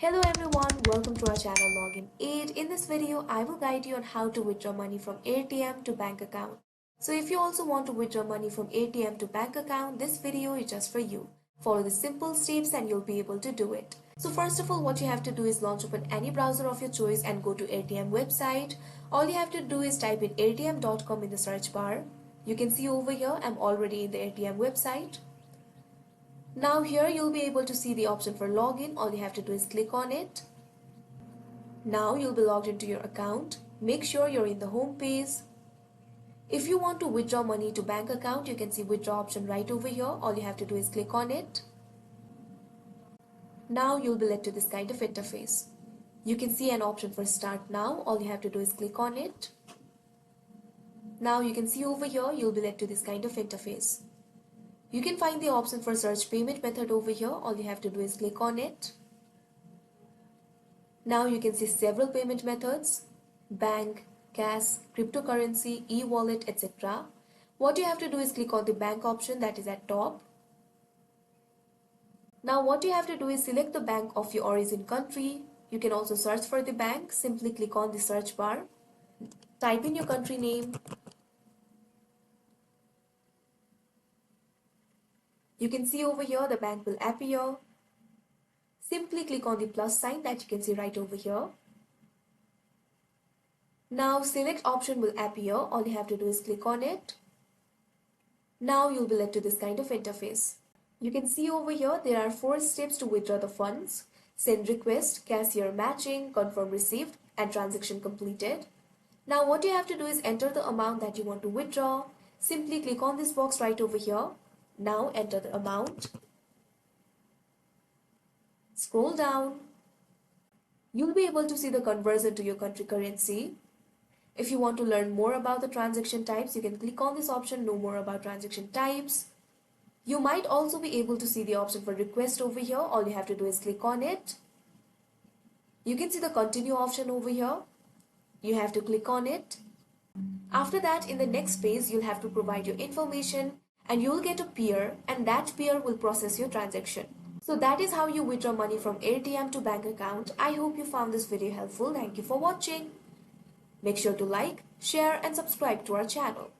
Hello everyone, welcome to our channel Login Aid. In this video, I will guide you on how to withdraw money from ATM to bank account. So if you also want to withdraw money from ATM to bank account, this video is just for you. Follow the simple steps and you'll be able to do it. So first of all, what you have to do is launch open any browser of your choice and go to Airtm website. All you have to do is type in airtm.com in the search bar. You can see over here, I'm already in the Airtm website. Now here you'll be able to see the option for login. All you have to do is click on it. Now you'll be logged into your account. Make sure you're in the home page. If you want to withdraw money to bank account, you can see withdraw option right over here. All you have to do is click on it. Now you'll be led to this kind of interface. You can see an option for start now. All you have to do is click on it. Now you can see over here you'll be led to this kind of interface. You can find the option for search payment method over here. All you have to do is click on it. Now you can see several payment methods: bank, cash, cryptocurrency, e-wallet, etc. What you have to do is click on the bank option that is at top. Now what you have to do is select the bank of your origin country. You can also search for the bank. Simply click on the search bar. Type in your country name. You can see over here the bank will appear. Simply click on the plus sign that you can see right over here. Now select option will appear. All you have to do is click on it. Now you'll be led to this kind of interface. You can see over here there are 4 steps to withdraw the funds: send request, cashier matching, confirm received, and transaction completed. Now what you have to do is enter the amount that you want to withdraw. Simply click on this box right over here. Now enter the amount. Scroll down. You'll be able to see the conversion to your country currency. If you want to learn more about the transaction types, you can click on this option, know more about transaction types. You might also be able to see the option for request over here. All you have to do is click on it. You can see the continue option over here. You have to click on it. After that, in the next page, you'll have to provide your information and you'll get a peer, and that peer will process your transaction. So that is how you withdraw money from ATM to bank account. I hope you found this video helpful. Thank you for watching. Make sure to like, share and subscribe to our channel.